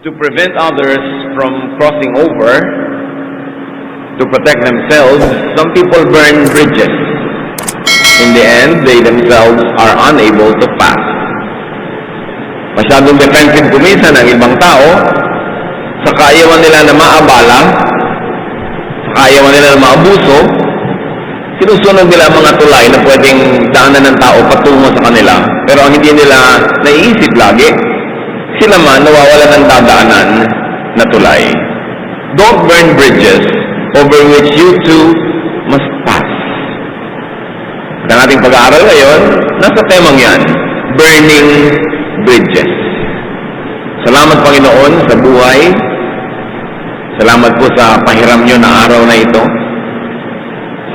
To prevent others from crossing over, to protect themselves, some people burn bridges. In the end, they themselves are unable to pass. Masyadong defensive kuminsan ng ibang tao, sa kaayawan nila na maabala, sa kaayawan nila na maabuso, sinusunod nila ang mga tulay na pwedeng daanan ng tao patungo sa kanila. Pero ang hindi nila naiisip lagi, sila man nawawalan ng dadaanan na tulay. Don't burn bridges over which you too must pass. At ang ating pag-aaral ngayon, nasa temang yan, burning bridges. Salamat Panginoon sa buhay. Salamat po sa pahiram nyo na araw na ito.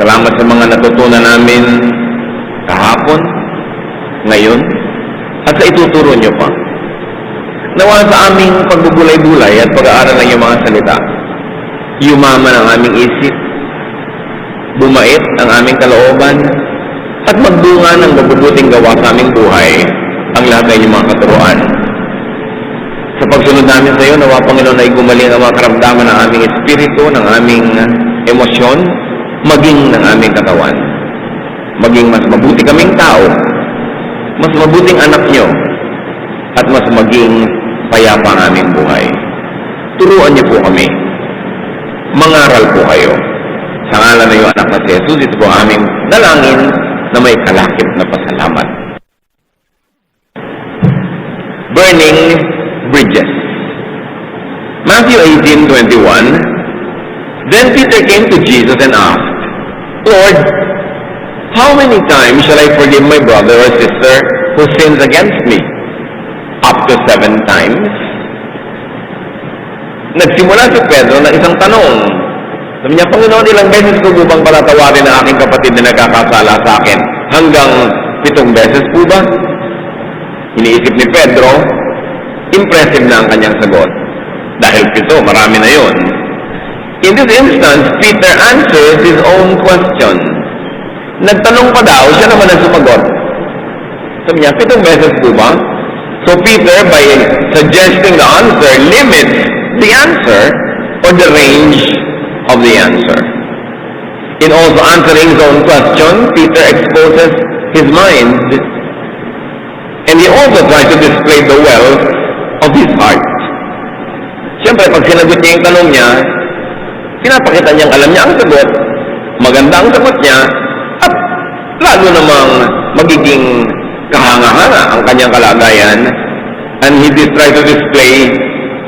Salamat sa mga natutunan namin kahapon, ngayon, at sa ituturo nyo pa. Nawa sa aming pagbubulay-bulay at pag-aaral ng iyong mga salita, yumaman ang aming isip, bumait ang aming kalooban, at magbunga ng mabubuting gawa sa aming buhay ang lahat ng iyong mga katuruan. Sa pagsunod namin sa iyo, nawa Panginoon ay gumaling ang mga karamdaman ng aming espiritu, ng aming emosyon, maging ng aming katawan. Maging mas mabuti kaming tao, mas mabuting anak nyo, at mas maging payapa ang aming buhay. Turuan niyo po kami. Mangaral po kayo. Sa ngalan na iyong anak na si Jesus, ito po ang aming dalangin na may kalakip na pasalamat. Burning bridges. Matthew 18:21. Then Peter came to Jesus and asked, Lord, how many times shall I forgive my brother or sister who sins against me? Up to 7 times? Nagsimula si Pedro ng isang tanong. Sabi niya, Panginoon, ilang beses ko bang palatawarin ang aking kapatid na nagkakasala sa akin? Hanggang 7 beses po ba? Iniisip ni Pedro, impressive na ang kanyang sagot. Dahil 7, marami na yon. In this instance, Peter answers his own question. Nagtanong pa daw, siya naman ang sumagot. Sabi niya, 7 beses po ba? So Peter, by suggesting the answer, limits the answer or the range of the answer. In also answering his own question, Peter exposes his mind, and he also tries to display the wealth of his heart. Siyempre, pag sinagot niya yung tanong niya, pinapakita niyang alam niya ang sagot, maganda ang sagot niya, at lalo namang magiging kahanga-hanga ang kanyang kalagayan, and he tries to display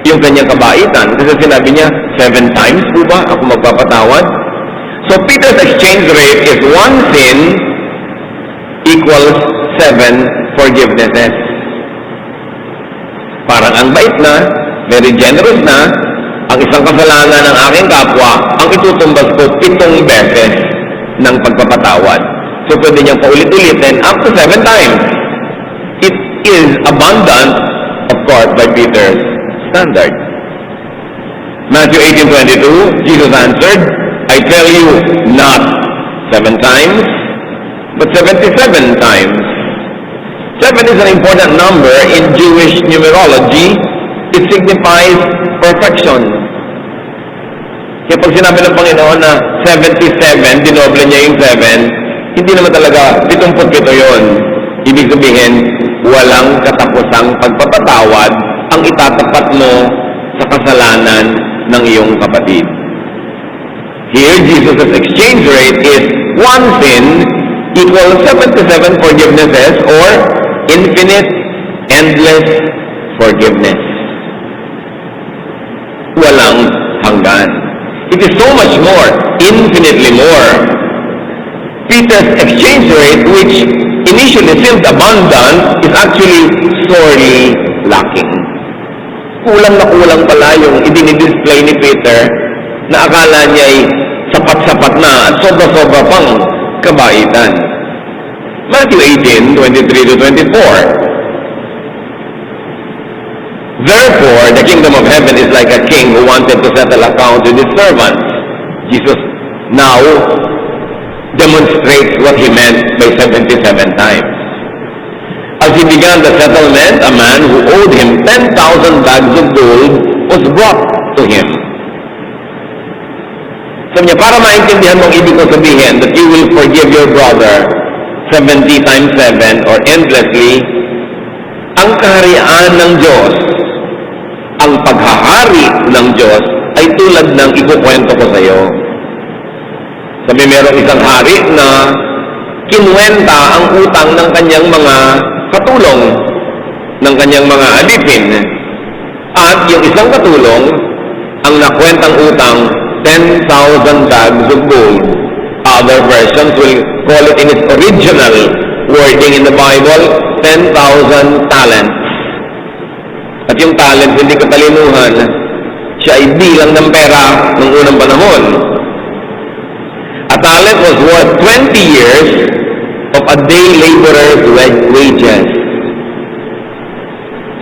yung kanyang kabaitan. Kasi sinabi niya, 7 times po ba ako magpapatawad? So Peter's exchange rate is 1 sin equals 7 forgivenesses. Parang ang bait na, very generous na, ang isang kasalanan ng aking kapwa, ang itutumbas ko 7 beses ng pagpapatawad. So pwede niyang paulit-ulitin up to 7 times. It is abundant, of course, by Peter's standard. Matthew 18:22, Jesus answered, I tell you, not 7 times, but 77 times. 7 is an important number in Jewish numerology. It signifies perfection. Kaya pag sinabi ng Panginoon na 77, dinoble niya yung 7, hindi naman talaga 77 yun. Ibig sabihin, walang katapusang pagpapatawad ang itatapat mo sa kasalanan ng iyong kapatid. Here, Jesus' exchange rate is 1 sin equals 77 forgivenesses or infinite, endless forgiveness. Walang hanggan. It is so much more, infinitely more. Peter's exchange rate, which initially seemed abundant, is actually sorely lacking. Kulang na kulang pala yung idinidisplay ni Peter na akala niya ay sapat-sapat na at sobra-sobra pang kabaitan. Matthew 18:23-24. Therefore, the kingdom of heaven is like a king who wanted to settle accounts with his servants. Jesus now demonstrates what he meant by 77 times. As he began the settlement, a man who owed him 10,000 bags of gold was brought to him. Sabi niya, para maintindihan mong ibig ko sabihin that you will forgive your brother 70 times 7 or endlessly, ang kaharian ng Diyos, ang paghahari ng Diyos ay tulad ng ikukwento ko sa iyo. Sabi, merong isang hari na kinuwenta ang utang ng kanyang mga katulong, ng kanyang mga alipin. At yung isang katulong, ang nakwentang utang, 10,000 bags of gold. Other versions will call it in its original wording in the Bible, 10,000 talents. At yung talent, hindi katalinuhan, siya ay bilang ng pera ng unang panahon. A talent was worth 20 years of a day laborer's wages.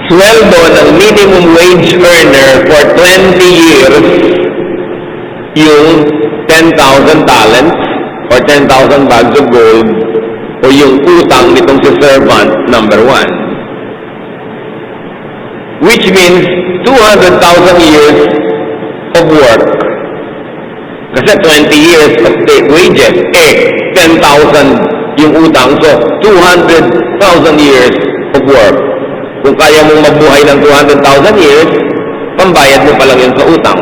Sweldo ng minimum wage earner for 20 years, yung 10,000 talents or 10,000 bags of gold o yung utang nitong si servant number 1. Which means 200,000 years of work. Kasi 20 years of wages, 10,000 yung utang. So, 200,000 years of work. Kung kaya mong mabuhay ng 200,000 years, pambayad mo pa lang yun sa utang.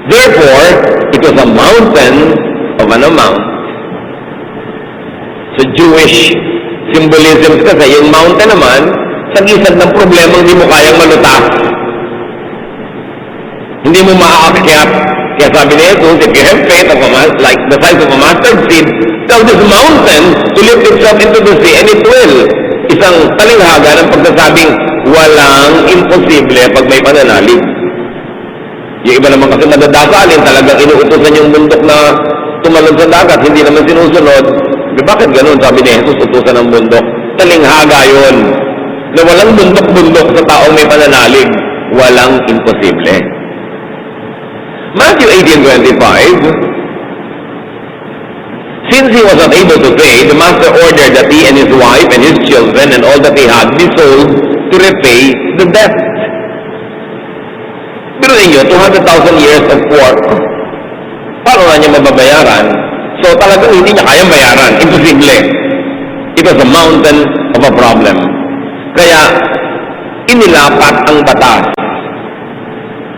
Therefore, it was a mountain of an amount. Sa Jewish symbolism kasi, yung mountain naman, sagisag ng problema hindi mo kayang malutas. Hindi mo maaakyat. Kaya sabi ni Jesus, if you have faith of like the size of a mustard seed, tell this mountain to lift itself into the sea, and it will. Isang talinghaga ng pagsasabing walang imposible pag may pananalig. Yung iba naman kasi nadadasalin, talagang inuutosan yung bundok na tumalon sa dagat, hindi naman sinusunod. Bakit ganun? Sabi ni Jesus, utusan ng bundok. Talinghaga yun. Na walang bundok-bundok sa taong may pananalig. Walang imposible. Matthew 18:25, since he was not able to pay, the master ordered that he and his wife and his children and all that he had be sold to repay the debt. Pero ninyo, 200,000 years of work, paano na niya mababayaran? So talagang hindi niya kayang bayaran. Imposible. It was a mountain of a problem. Kaya, inilapat ang batas.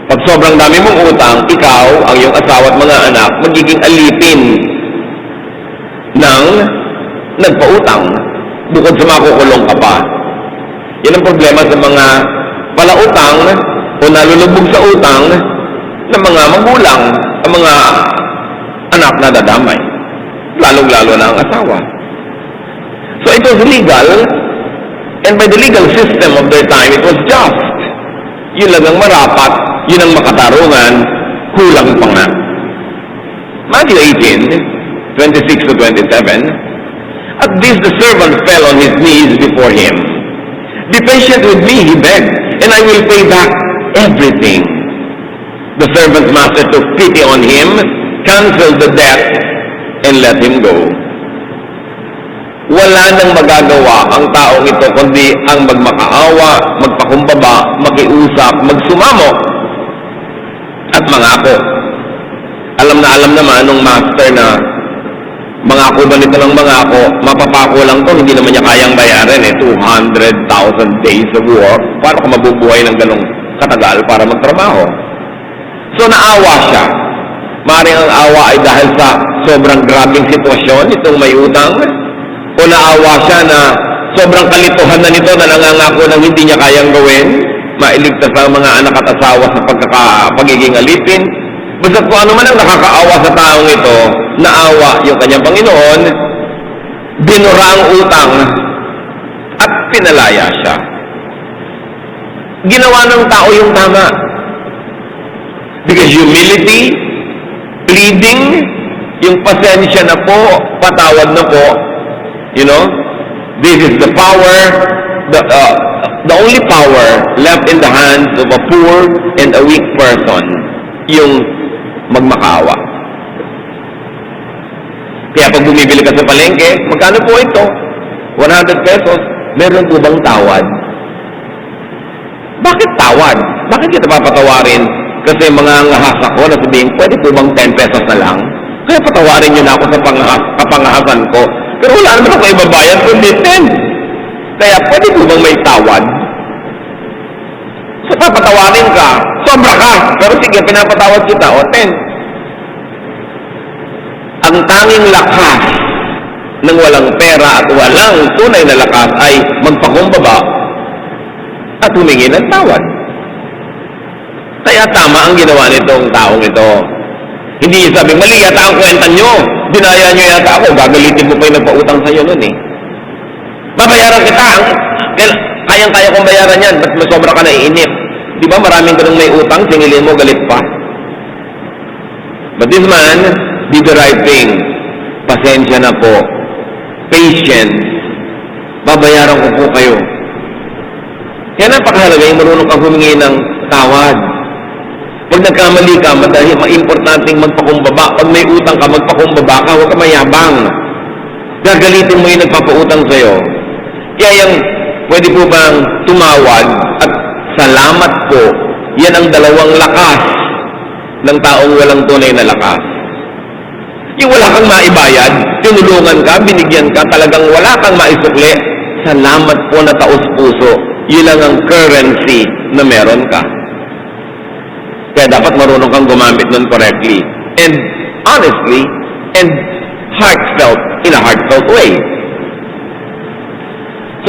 Pag sobrang dami mong utang, ikaw, ang iyong asawa at mga anak, magiging alipin ng nagpautang. Bukod sa makukulong ka pa. Yan ang problema sa mga palautang o nalulubog sa utang ng mga magulang, ang mga anak na dadamay. Lalong-lalo na ang asawa. So it was legal, and by the legal system of their time, it was just. Yun lang ang marapat, yun ang makatarungan, kulang pa nga. Matthew 18:26 to 27, at this the servant fell on his knees before him. Be patient with me, he begged, and I will pay back everything. The servant's master took pity on him, canceled the debt, and let him go. Wala nang magagawa ang taong ito kundi ang magmakaawa, magpakumbaba, makiusap, magsumamo, at mangako. Alam naman nung master na mangako ba nito ng mangako, mapapako lang to, hindi naman niya kayang bayaran 200,000 days of work. Paano ka mabubuhay ng ganong katagal para magtrabaho? So naawa siya. Maring ang awa ay dahil sa sobrang grabing sitwasyon itong may utang, o naawa siya na sobrang kalituhan na nito na nangangako ng hindi niya kayang gawin, mailigtas ang mga anak at asawa sa pagiging alipin. Basta kung ano man ang nakakaawa sa taong ito, naawa yung kanyang Panginoon, binura ang utang, at pinalaya siya. Ginawa ng tao yung tama. Because humility, pleading, yung pasensya na po, patawad na po, you know, this is the power, the only power left in the hands of a poor and a weak person, yung magmakaawa. Kaya pag bumibili ka sa palengke, magkano po ito? 100 pesos. Meron po bang tawad? Bakit tawad? Bakit kita papatawarin? Kasi mga ngahas ako na sabihin, pwede po bang 10 pesos na lang? Kaya patawarin niyo na ako sa kapangahasan ko. Pero wala naman ako ibabayad kundi 10. Kaya pwede po bang may tawad? So papatawarin ka, sobra ka. Pero sige, pinapatawad kita, o 10. Ang tanging lakas ng walang pera at walang tunay na lakas ay magpakumbaba at humingi ng tawad. Kaya tama ang ginawa nitong taong ito. Hindi sabi, mali yata ang kwenta nyo. Dinaya nyo yata ako. Gagalitin mo pa yung nagpautang sa'yo nun eh. Babayaran kita. Kayang-kaya kong bayaran yan. Ba't masobra ka na iinip? Di ba maraming ganun may utang, singilin mo, galit pa. But this man did the right thing. Pasensya na po. Patience. Babayaran ko po kayo. Kaya napakahalaga yung marunong kang humingi ng tawad. Pag nagkamali ka, madali, importanteng magpakumbaba. Pag may utang ka, magpakumbaba ka, huwag ka mayabang. Gagalitin mo yung nagpapautang sa'yo. Kaya yung, pwede po bang tumawad at salamat po, yan ang dalawang lakas ng taong walang tunay na lakas. Yung wala kang maibayad, tinulungan ka, binigyan ka, talagang wala kang maisukli, salamat po na taos-puso. Yun lang ang currency na meron ka. Kaya dapat marunong kang gumamit nun correctly. And honestly, and heartfelt, in a heartfelt way.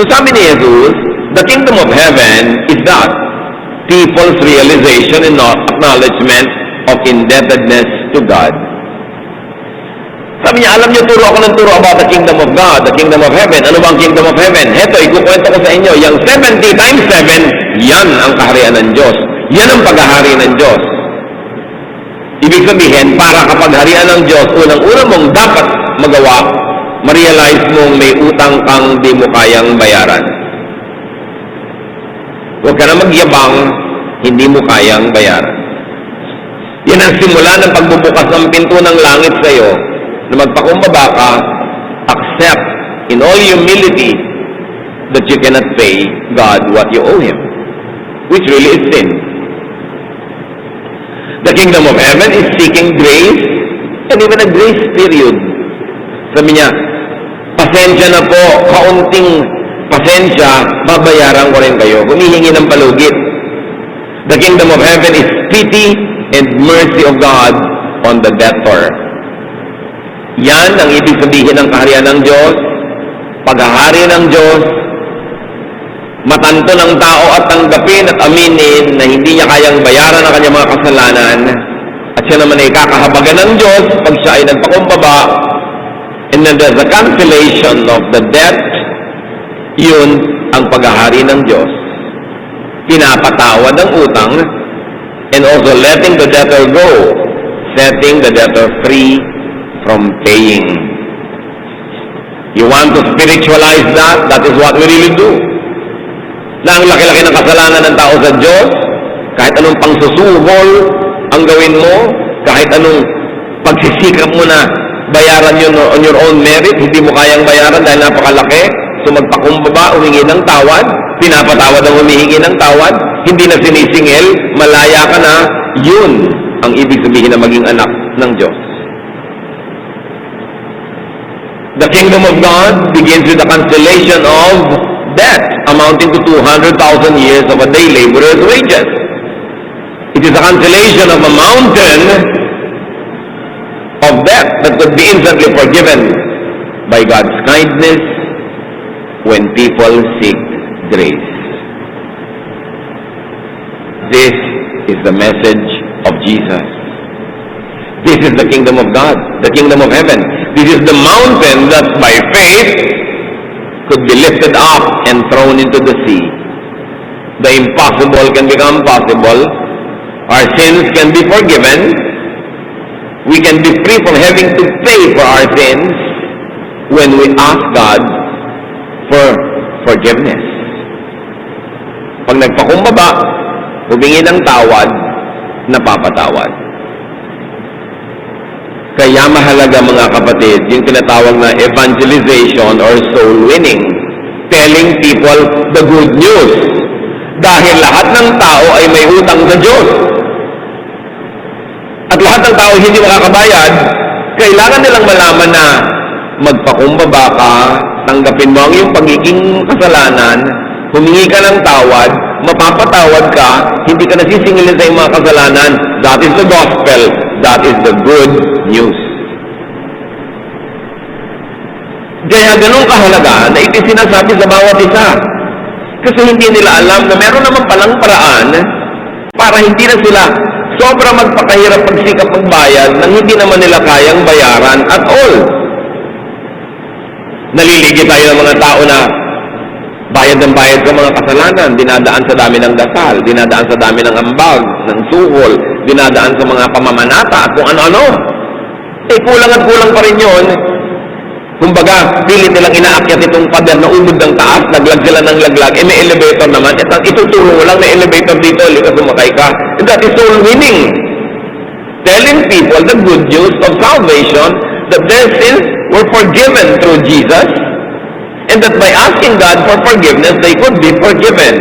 So sabi ni Jesus, the kingdom of heaven is that people's realization and acknowledgement of indebtedness to God. Sabi niya, alam niyo, turo ako ng turo about the kingdom of God, the kingdom of heaven. Ano bang kingdom of heaven? Heto, ikukwento ko sa inyo, yung 70 times 7, yan ang kaharian ng Diyos. Yan ang paghahari ng Diyos. Ibig sabihin, para kapagharian ng Diyos, unang-una mong dapat magawa, ma-realize mong may utang kang di mo kayang bayaran. Huwag ka na magyabang, hindi mo kayang bayaran. Yan ang simula ng pagbubukas ng pinto ng langit sa iyo, na magpakumbaba ka, accept in all humility that you cannot pay God what you owe Him, which really is sin. The kingdom of heaven is seeking grace and even a grace period. Sabi niya, pasensya na po, kaunting pasensya, babayaran ko rin kayo. Humihingi ng palugit. The kingdom of heaven is pity and mercy of God on the debtor. Yan ang ibig sabihin ng kaharian ng Diyos, paghahari ng Diyos, matanto ng tao at tanggapin at aminin na hindi niya kayang bayaran ang kanyang mga kasalanan at siya naman ay kakahabagan ng Diyos pag siya ay nagpakumbaba, and then there's a cancellation of the debt. Yun ang paghahari ng Diyos. Pinapatawad ang utang and also letting the debtor go, setting the debtor free from paying. You want to spiritualize that? That is what we really do. Na ang laki-laki ng kasalanan ng tao sa Diyos, kahit anong pangsusuhol ang gawin mo, kahit anong pagsisikap mo na bayaran yun on your own merit, hindi mo kayang bayaran dahil napakalaki, so magpakumbaba, humingi ng tawad, pinapatawad ang humihingi ng tawad, hindi na sinisingil, malaya ka na, yun ang ibig sabihin na maging anak ng Diyos. The kingdom of God begins with the cancellation of debt amounting to 200,000 years of a day laborer's wages. It is a cancellation of a mountain of debt that could be instantly forgiven by God's kindness when people seek grace. This is the message of Jesus. This is the kingdom of God, the kingdom of heaven. This is the mountain that by faith could be lifted up and thrown into the sea. The impossible can become possible. Our sins can be forgiven. We can be free from having to pay for our sins when we ask God for forgiveness. Pag nagpakumbaba, humingi ng tawad, napapatawad. Kaya mahalaga mga kapatid, yung tinatawag na evangelization or soul winning. Telling people the good news Dahil lahat ng tao ay may utang sa Diyos. At lahat ng tao hindi makakabayad, kailangan nilang malaman na magpakumbaba ka, tanggapin mo ang iyong pagiging kasalanan, humingi ka ng tawad, mapapatawad ka, hindi ka nasisingilin sa iyong mga kasalanan. That is the gospel. That is the good news. Kaya ganun kahalaga na ito sinasabi sa bawat isa. Kasi hindi nila alam na meron naman palang paraan para hindi na sila sobra magpakahirap pagsikap magbayad nang hindi naman nila kayang bayaran at all. Naliligi tayo ng mga tao na bayad ng bayad sa mga kasalanan, dinadaan sa dami ng dasal, dinadaan sa dami ng ambag, ng suhol, dinadaan sa mga pamamanata at kung ano-ano. Kulang at kulang pa rin yun. Kumbaga, pilit nilang inaakyat itong pader na ubod ng taas, naglag sila ng laglag, may elevator naman, at ituturo mo lang na elevator dito, likas sumakay ka. And that is soul winning. Telling people the good news of salvation, that their sins were forgiven through Jesus, and that by asking God for forgiveness, they could be forgiven.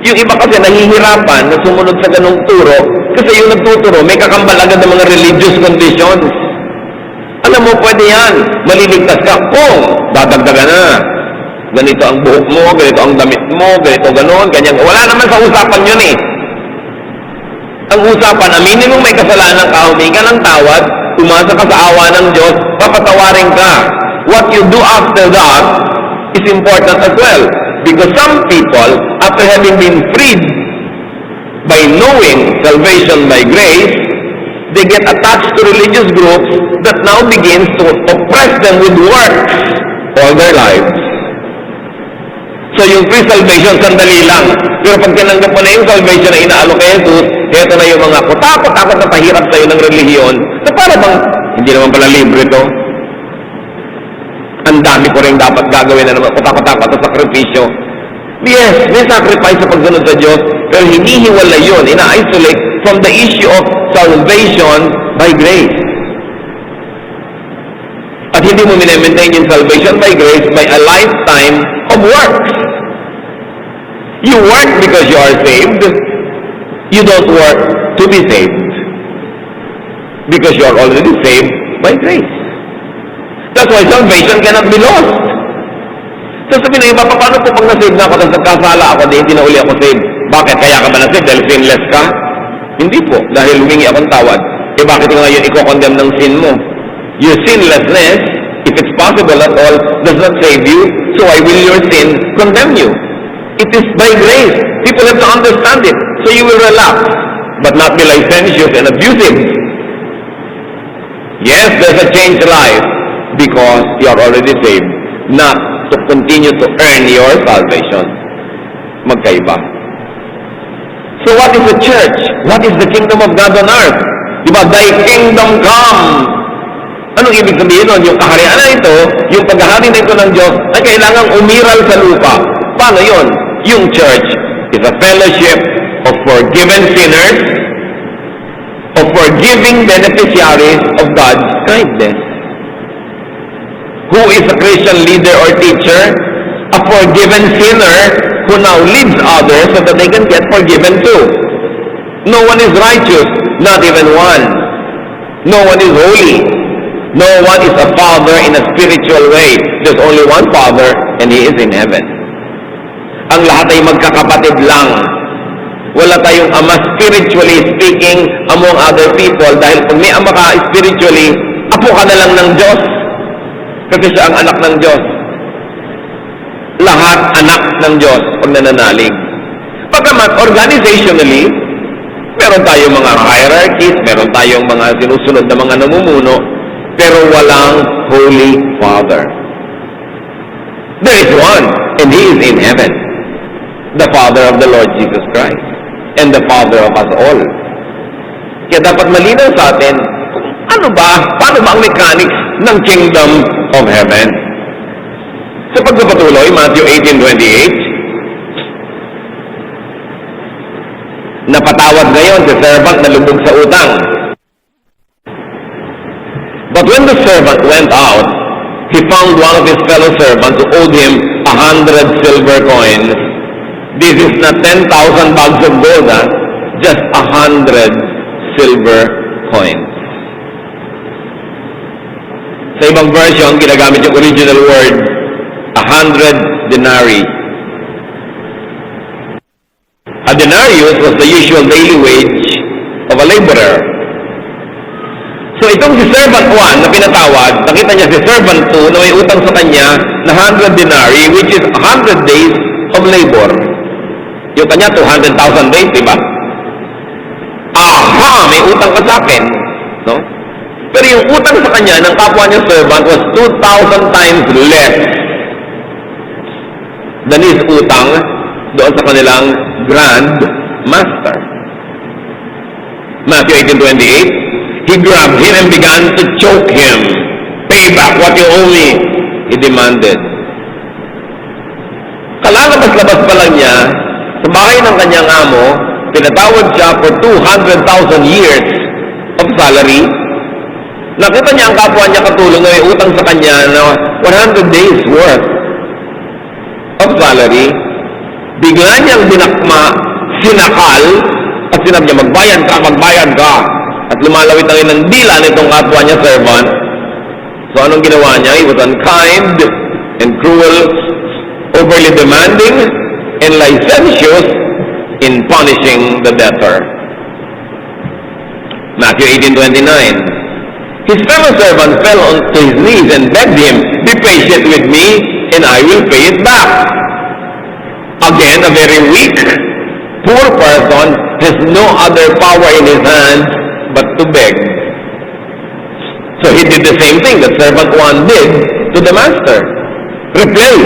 Yung iba kasi nahihirapan na sumunod sa ganung turo, kasi yung nagtuturo, may kakambal agad ng mga religious conditions. Alam mo, pwede yan. Maliligtas ka kung dadagdagan na. Ganito ang buhok mo, ganito ang damit mo, ganito ganon, ganyan. Wala naman sa usapan yun eh. Ang usapan, aminin mo may kasalanan ka, humingi ka ng tawad, umasa ka sa awa ng Diyos, papatawarin ka. What you do after that is important as well. Because some people, after having been freed by knowing salvation by grace, they get attached to religious groups that now begins to oppress them with works all their lives. So yung free salvation, sandali lang. Pero pag tinanggap mo na yung salvation na inaalok kay Jesus, ito na yung mga kutakot-takot na pahirap sa'yo ng relihiyon, na para bang, hindi naman pala libre to. Ang dami ko rin dapat gagawin na naman, kutakot-takot na sakripisyo. Yes, may sacrifice sa pagsunod sa Diyos, pero hinihiwala yun, ina-isolate from the issue of salvation by grace. At hindi mo minemaintain yung salvation by grace by a lifetime of works. You work because you are saved. You don't work to be saved. Because you are already saved by grace. That's why salvation cannot be lost. So sabihin na iba, paano po pag na-save na ako, tapos nagkasala ako, hindi na uli ako saved? Bakit? Kaya ka ba na-save? Dahil sinless ka? Hindi po. Dahil humingi akong tawad. Bakit ngayon i-condemn ng sin mo? Your sinlessness, if it's possible at all, does not save you. So why will your sin condemn you? It is by grace. People have to understand it. So you will relax, but not be licentious and abusive. Yes, there's a changed life because you are already saved. Not to continue to earn your salvation. Magkaiba. So what is the church? What is the kingdom of God on earth? Diba? Thy kingdom come. Anong ibig sabihin nun? Yung kaharian na ito, yung paghahari na ito ng Diyos, ay kailangang umiral sa lupa. Paano yun? Yung church is a fellowship of forgiven sinners, of forgiving beneficiaries of God's kindness. Who is a Christian leader or teacher? A forgiven sinner who now leads others so that they can get forgiven too. No one is righteous, not even one. No one is holy. No one is a father in a spiritual way. There's only one Father, and He is in heaven. Ang lahat ay magkakapatid lang. Wala tayong ama spiritually speaking among other people dahil pag may ama ka spiritually, apo ka na lang ng Diyos. Kasi siya ang anak ng Diyos. Lahat anak ng Diyos pag nananalig. Pagkamat organizationally, meron tayong mga hierarchies, meron tayong mga sinusunod na mga namumuno, pero walang Holy Father. There is one, and He is in heaven. The Father of the Lord Jesus Christ. And the Father of us all. Kaya dapat malinaw sa atin, paano ba ang mechanics ng Kingdom of Heaven? Sa pagpapatuloy, Matthew 18:28, napatawad ngayon si servant na lubog sa utang. But when the servant went out, he found one of his fellow servants who owed him 100 silver coins. This is not 10,000 bags of gold, just 100 silver coins. Sa ibang version, ginagamit yung original word, 100 denarii. A denarius was the usual daily wage of a laborer. So itong si Servant 1 na pinatawad, nakita niya si Servant 2 na may utang sa kanya na 100 denarii, which is 100 days of labor. Yung kanya, 200,000 days, diba? Aha! May utang ka sa akin. No? Pero yung utang sa kanya ng kapwa niya servant was 2,000 times less than his utang doon sa kanilang grand master. Matthew 18:28, he grabbed him and began to choke him. Pay back what you owe me, he demanded. Kalalabas-labas pa lang niya sa bahay ng kanyang amo, pinatawad siya for 200,000 years of salary. Nakita niya ang kapwa niya katulong na may utang sa kanya na 100 days worth of salary. Bigla niyang dinakma, sinakal, at sinabi niya, magbayad ka. At lumalawit ang inang dila nitong kapwa niya servant. So anong ginawa niya? He was unkind and cruel, overly demanding, and licentious in punishing the debtor. Matthew 18:29. His fellow servant fell onto his knees and begged him, be patient with me, and I will pay it back. Again, a very weak, poor person has no other power in his hands but to beg. So he did the same thing that servant 1 did to the master. Reply.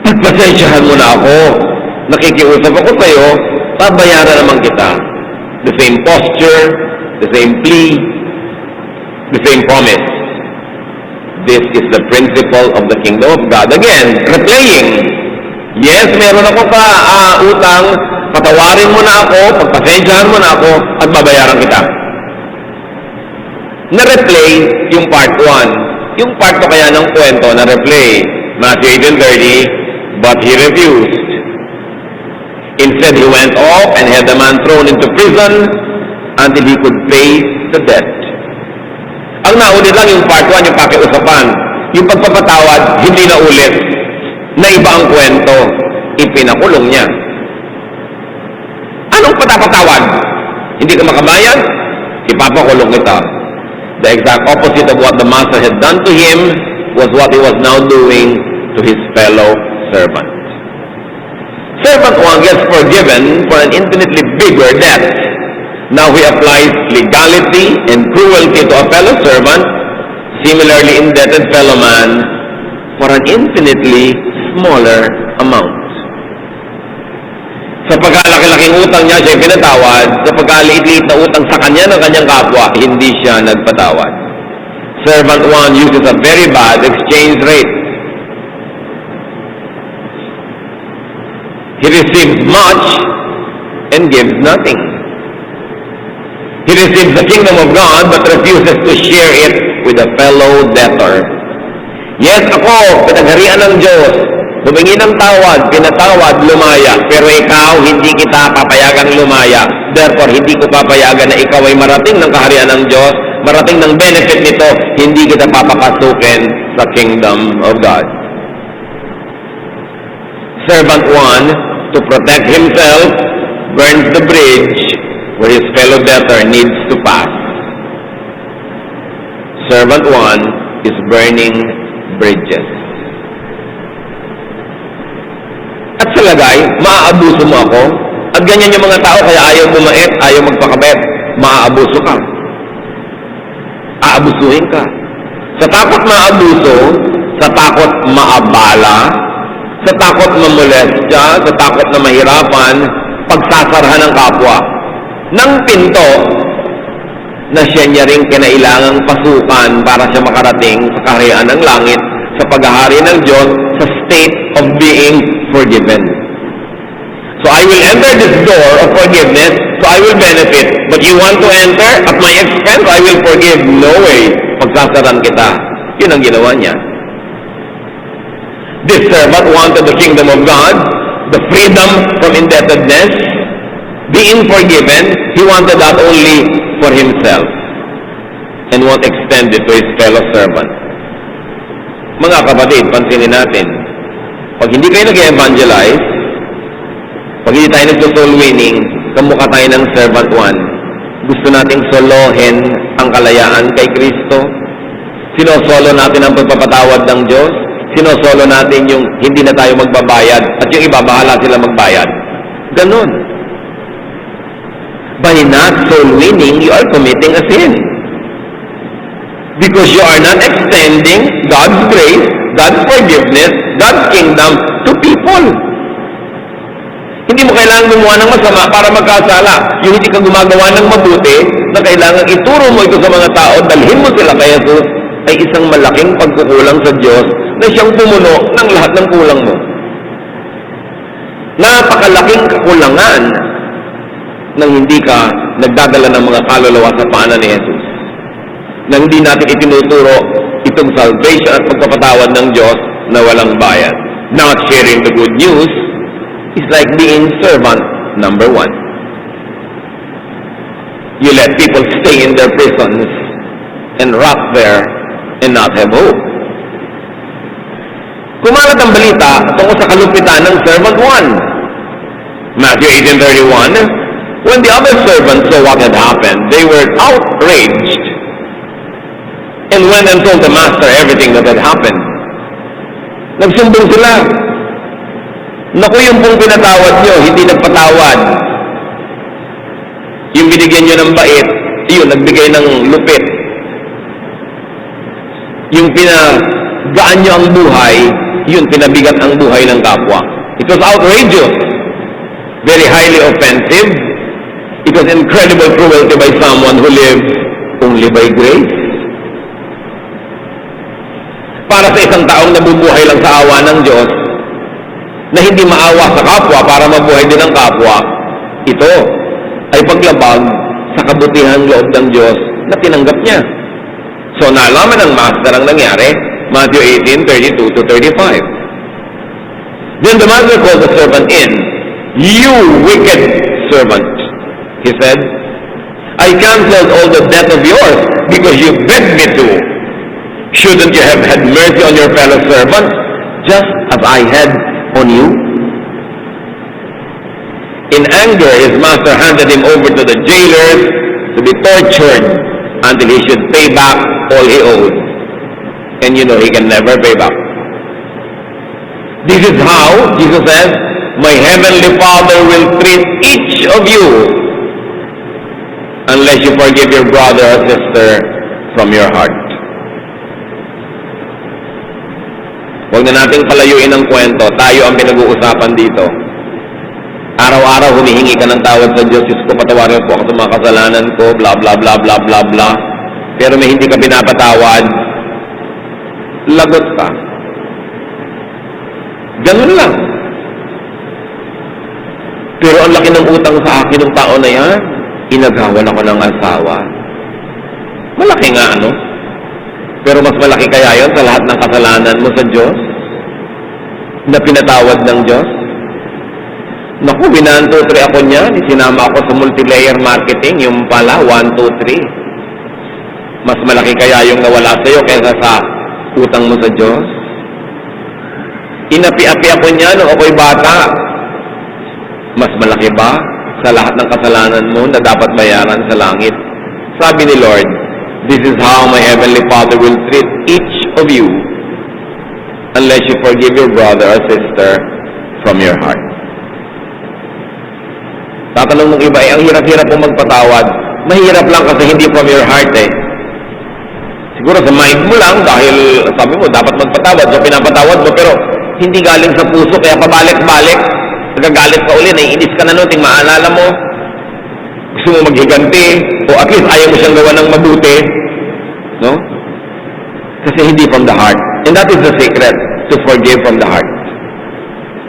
Pagpasensyahan mo na ako. Nakikiusap ako sa'yo, babayaran naman kita. The same posture, the same plea, the same promise. This is the principle of the kingdom of God. Again, replaying. Yes, meron ako utang, patawarin mo na ako, pagpasensyahan mo na ako, at babayaran kita. Na-replay yung part 1. Yung part 2 kaya ng kwento na replay. Matthew 18:30, but he refused. Instead, he went off and had the man thrown into prison until he could pay the debt. Ang naulit lang yung part 1, yung pakiusapan. Yung pagpapatawad, hindi na ulit. Na iba ang kwento. Ipinakulong niya. Anong patapatawad? Hindi ka makabayad? Ipapakulong kita. The exact opposite of what the master had done to him was what he was now doing to his fellow servant. Servant 1 gets forgiven for an infinitely bigger debt. Now he applies legality and cruelty to a fellow servant, similarly indebted fellow man, for an infinitely smaller amount. Sa pagkalaki-laking utang niya, siya pinatawad. Sa pagkaliit-liit na utang sa kanya ng kanyang kapwa, hindi siya nagpatawad. Servant 1 uses a very bad exchange rate. He receives much and gives nothing. He receives the kingdom of God but refuses to share it with a fellow debtor. Yes, ako, pinagharian ng Diyos, humingi ng tawad, pinatawad, lumaya, pero ikaw, hindi kita papayagang lumaya. Therefore, hindi ko papayagan na ikaw ay marating ng kaharian ng Diyos, marating ng benefit nito, hindi kita papapasukin sa kingdom of God. Servant 1, to protect himself, burns the bridge where his fellow debtor needs to pass. Servant 1 is burning bridges. At sa lagay, maaabuso mo ako. At ganyan yung mga tao, kaya ayaw bumait, ayaw magpakabet. Maaabuso ka. Aabusuhin ka. Sa takot maabuso, sa takot maabala, sa takot mamolestya, sa takot na mahirapan, pagsasarahan ng kapwa. Ng pinto, na siya niya rin kinailangang pasukan para siya makarating sa kaharian ng langit, sa paghahari ng Diyos, sa state of being forgiven. So I will enter this door of forgiveness, so I will benefit. But you want to enter at my expense, I will forgive. No way. Pagsasaran kita. Yun ang ginawa niya. This servant wanted the kingdom of God, the freedom from indebtedness, being forgiven, he wanted that only for himself and won't extend it to his fellow servant. Mga kapatid, pansinin natin, pag hindi kayo nag-evangelize, pag hindi tayo nagso-soul winning, kamukha tayo ng servant 1, gusto nating solohin ang kalayaan kay Kristo, sinosolo natin ang pagpapatawad ng Diyos, sinosolo natin yung hindi na tayo magbabayad at yung iba, bahala sila magbayad. Ganon. By not soul winning, you are committing a sin. Because you are not extending God's grace, God's forgiveness, God's kingdom to people. Hindi mo kailangan gumawa ng masama para magkasala. Yung hindi ka gumagawa ng mabuti, na kailangan ituro mo ito sa mga tao, dalhin mo sila kay Jesus, ay isang malaking pagkukulang sa Diyos na siyang pumuno ng lahat ng kulang mo. Napakalaking kakulangan nang hindi ka nagdadala ng mga kaluluwa sa paanan ni Jesus. Nang hindi natin itinuturo itong salvation at pagpapatawad ng Diyos na walang bayad. Not sharing the good news is like being servant number 1. You let people stay in their prisons and rot there and not have hope. Kumalat ang balita tungkol sa kalupitan ng servant 1. Matthew 18:31, when the other servants saw what had happened, they were outraged and went and told the master everything that had happened. Nagsumbong sila. Naku, yung pong pinatawad nyo, hindi nagpatawad. Yung binigyan nyo ng bait, yun, nagbigay ng lupit. Yung pinagaan nyo ang buhay, yun, pinabigat ang buhay ng kapwa. It was outrageous. Very highly offensive. It was incredible cruelty by someone who lives only by grace. Para sa isang taong nabubuhay lang sa awa ng Diyos, na hindi maawa sa kapwa para mabuhay din ang kapwa, ito ay paglabag sa kabutihang loob ng Diyos na tinanggap niya. So, nalaman ng master ang nangyari, Matthew 18:32-35. Then the master called the servant in. You wicked servant, he said, I canceled all the debt of yours because you begged me to. Shouldn't you have had mercy on your fellow servant, just as I had on you? In anger, his master handed him over to the jailers to be tortured until he should pay back all he owed. And you know he can never pay back. This is how, Jesus says, my heavenly Father will treat each of you unless you forgive your brother or sister from your heart. Huwag na nating palayuin ang kwento. Tayo ang pinag-uusapan dito. Araw-araw humihingi ka ng tawad sa Diyos. Diyos ko, patawarin po ako sa mga kasalanan ko, bla bla bla bla bla bla. Pero may hindi ka pinapatawad, lagot ka. Ganun lang. Pero ang laki ng utang sa akin ng tao na yan, inagawan ako ng asawa. Malaki nga, ano? Pero mas malaki kaya yon sa lahat ng kasalanan mo sa Diyos? Na pinatawad ng Diyos? Naku, 1, 2, 3 ako niyan. Sinama ako sa multi-layer marketing, yung pala, 1, 2, 3. Mas malaki kaya yung nawala sa'yo kaysa sa utang mo sa Diyos? Inapi-api ako niyan nung ako'y bata. Mas malaki ba sa lahat ng kasalanan mo na dapat bayaran sa langit? Sabi ni Lord, this is how my heavenly Father will treat each of you unless you forgive your brother or sister from your heart. Tatanong mong iba, ang hirap-hirap po magpatawad. Mahirap lang kasi hindi from your heart eh. Siguro sa mind mo lang dahil sabi mo dapat magpatawad, so pinapatawad mo, pero hindi galing sa puso, kaya pabalik-balik. Nagagalit ka uli, naiinis ka na nun, ting maalala mo. Gusto mo maghiganti, o at least ayaw mo siyang gawa ng mabuti. No? Kasi hindi from the heart. And that is the secret, to forgive from the heart.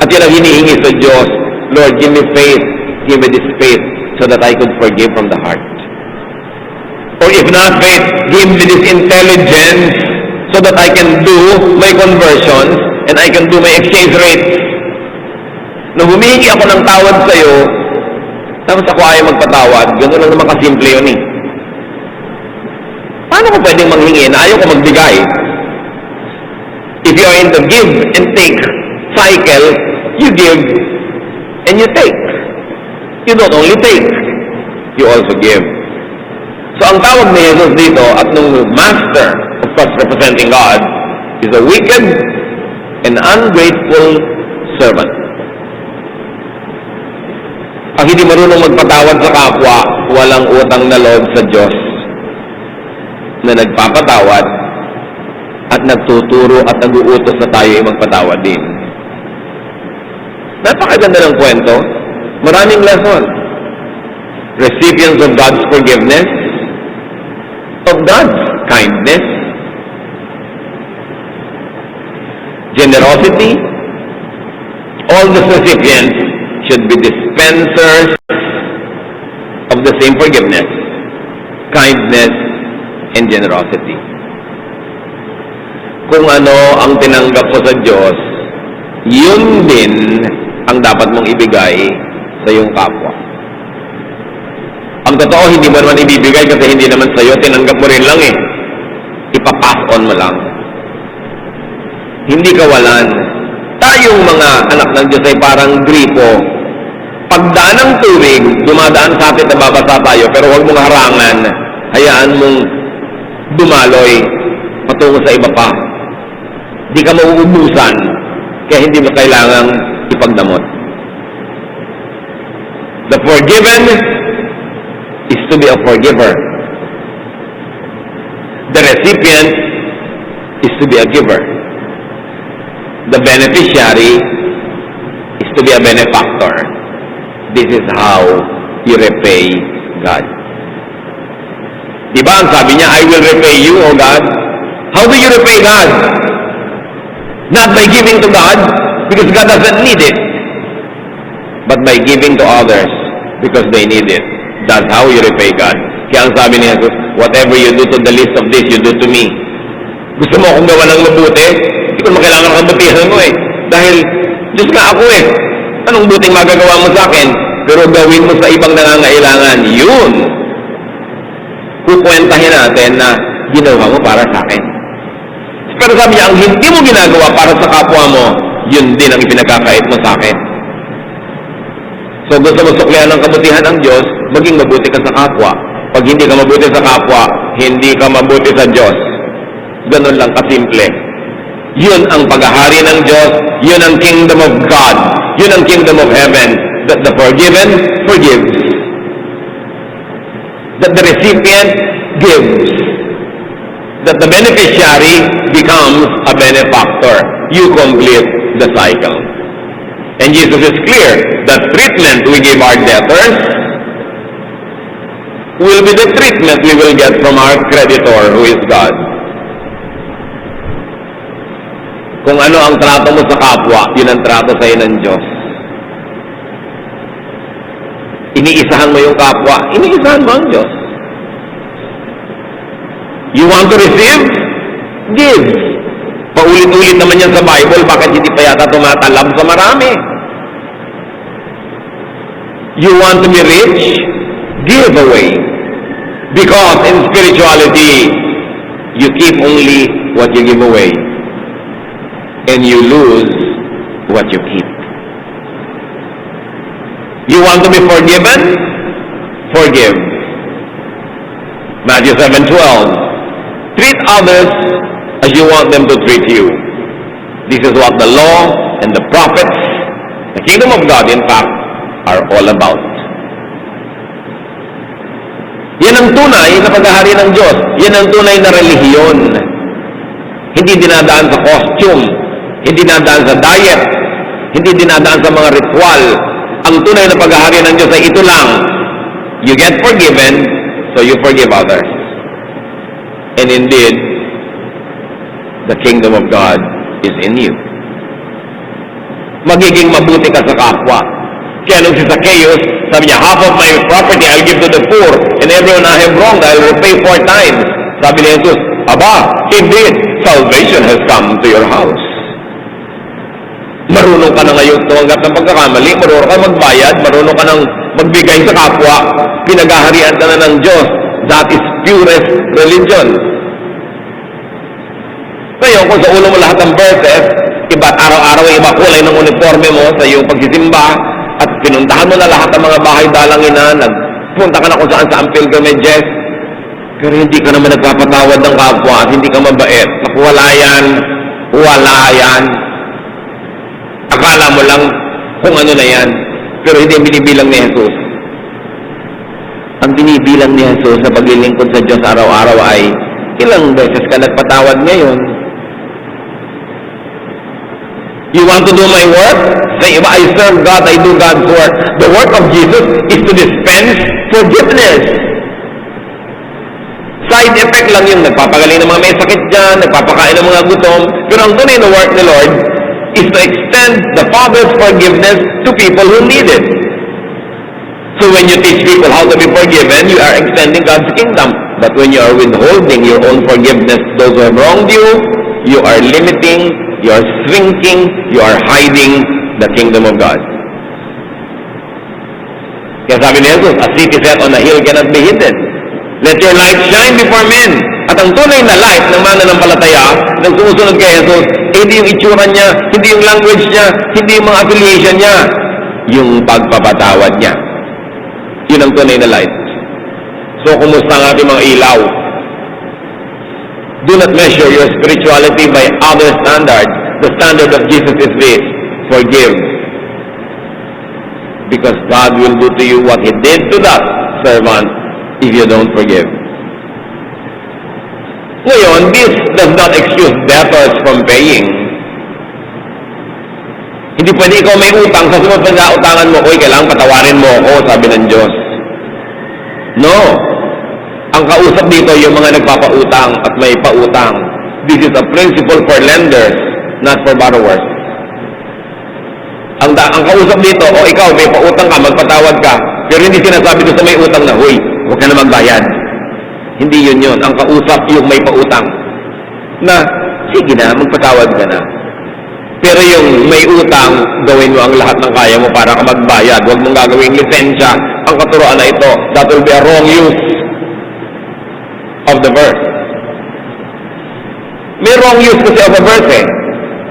At yun ang hinihingi sa Diyos, Lord, give me faith, give me this faith, so that I could forgive from the heart. Or if not faith, give me this intelligence, so that I can do my conversions, and I can do my exchange rates. Nung humihingi ako ng tawad sa'yo, tapos ako ayaw magpatawad, gano'n lang naman kasimple yun eh. Paano ko pwedeng manghingi na ayaw ko magbigay? If you are in the give and take cycle, you give and you take. You don't only take, you also give. So ang tawag ni Jesus dito at nung master, of course representing God, is a wicked and ungrateful servant. Ang hindi marunong magpatawad sa kapwa, walang utang na loob sa Diyos na nagpapatawad at nagtuturo at nag-uutos na tayo ay magpatawad din. Napakaganda ng kwento. Maraming lesson. Recipients of God's forgiveness, of God's kindness, generosity. All the recipients should be dispensers of the same forgiveness, kindness, and generosity. Kung ano ang tinanggap mo sa Diyos, yun din ang dapat mong ibigay sa iyong kapwa. Ang totoo, hindi mo naman ibibigay kasi hindi naman sa iyo, tinanggap mo rin lang eh. Ipapass on mo lang. Hindi kawalan. Tayong mga anak ng Diyos ay parang gripo. Pagdaan ng tubig, dumadaan sa atin na babasa tayo, pero huwag mong harangan. Hayaan mong dumaloy patungo sa iba pa. Di ka mauubusan, kaya hindi mo kailangang ipagdamot. The forgiven is to be a forgiver. The recipient is to be a giver. The beneficiary is to be a benefactor. This is how you repay God. Diba ang sabi niya, I will repay you, O God? How do you repay God? Not by giving to God, because God doesn't need it, but by giving to others, because they need it. That's how you repay God. Kaya ang sabi ni Jesus, whatever you do to the least of this, you do to me. Gusto mo akong gawa ng mabuti? Hindi ko makailangan ng kabutihan mo eh. Dahil, Diyos nga ako eh. Anong buting magagawa mo sa akin? Pero gawin mo sa ibang nangangailangan, yun. Kukwentahin natin na ginawa mo para sa akin. Pero sabi niya, ang hindi mo ginagawa para sa kapwa mo, yun din ang ipinagkakait mo sa akin. So gusto mo suklihan ng kabutihan ng Diyos, maging mabuti ka sa kapwa. Pag hindi ka mabuti sa kapwa, hindi ka mabuti sa Diyos. Ganun lang kasimple. Yun ang paghahari ng Diyos, yun ang kingdom of God, yun ang kingdom of heaven, that the forgiven forgives, that the recipient gives, that the beneficiary becomes a benefactor. You complete the cycle. And Jesus is clear, the treatment we give our debtors will be the treatment we will get from our creditor, who is God. Kung ano ang trato mo sa kapwa, yun ang trato sa iyo ng Diyos. Iniisahan mo yung kapwa, iniisahan mo ang Diyos. You want to receive? Give. Paulit-ulit naman yan sa Bible, bakit hindi pa yata tumatalab sa marami? You want to be rich? Give away. Because in spirituality, you keep only what you give away. And you lose what you keep. You want to be forgiven? Forgive. Matthew 7:12. Treat others as you want them to treat you. This is what the law and the prophets, the kingdom of God, in fact, are all about. Yan ang tunay na paghahari ng Diyos. Yan ang tunay na relihiyon. Hindi dinadaan sa costume, hindi dinadaan sa diet, hindi dinadaan sa mga ritual. Ang tunay na paghahari ng Diyos ay ito lang. You get forgiven, so you forgive others. And indeed, the kingdom of God is in you. Magiging mabuti ka sa kapwa. Kaya nung si Zacchaeus, sabi niya, half of my property I'll give to the poor, and everyone I have wronged I'll repay 4 times. Sabi ni Jesus, Aba, indeed, salvation has come to your house. Marunong ka na ngayon tumanggap ng pagkakamali, marunong ka magbayad, marunong ka nang magbigay sa kapwa, pinagaharian ka na ng Diyos. That is purest religion. Ngayon, kung sa ulo mo lahat ng verses, iba't araw-araw iba kulay ng uniforme mo sa iyong pagsisimba, at pinuntahan mo na lahat ng mga bahay dalanginan, nagpunta ka na kung saan ang pilgrimages, pero hindi ka naman nagpapatawad ng kapwa at hindi ka mabait. Wala yan. Wala yan. Akala mo lang kung ano na yan, pero hindi binibilang ni Jesus. Ang binibilang ni Jesus sa paglilingkod sa Diyos araw-araw ay ilang beses ka nagpatawad ngayon. You want to do my work? Say, I serve God, I do God's work. The work of Jesus is to dispense forgiveness. Side effect lang yung nagpapagaling ng mga may sakit dyan, nagpapakain ng mga gutom. Pero ang tunay na work ni Lord is to extend the Father's forgiveness to people who need it. So when you teach people how to be forgiven, you are extending God's kingdom. But when you are withholding your own forgiveness to those who have wronged you, you are limiting, you are shrinking, you are hiding the kingdom of God. Kaya sabi ni Jesus, a city set on a hill cannot be hidden. Let your light shine before men. At ang tunay na light ng mananampalataya, ng sumusunod kay Jesus, hindi yung itsura niya, hindi yung language niya, hindi yung mga affiliation niya, yung pagpapatawad niya. Yun ang tunay na light. So, kumusta ang ating mga ilaw? Do not measure your spirituality by other standards. The standard of Jesus is this: forgive. Because God will do to you what He did to that servant if you don't forgive. Ngayon, this does not excuse debtors from paying. Hindi pwede ikaw may utang, sa sumunod na utangan mo, oy, kailangan patawarin mo ako, sabi ng Diyos. No. Ang kausap dito, yung mga nagpapautang at may pautang. This is a principle for lenders, not for borrowers. Ang kausap dito, o ikaw, may pautang ka, magpatawad ka. Pero hindi sinasabi doon sa may utang na, huy, huwag ka na magbayad. Hindi yun. Ang kausap yung may pautang. Na, sige na, magpatawad ka na. Pero yung may utang, gawin mo ang lahat ng kaya mo para ka magbayad. Huwag mong gagawing lisensya. Ang katuroan na ito, that will be a wrong use of the verse. May wrong use kasi of a verse eh.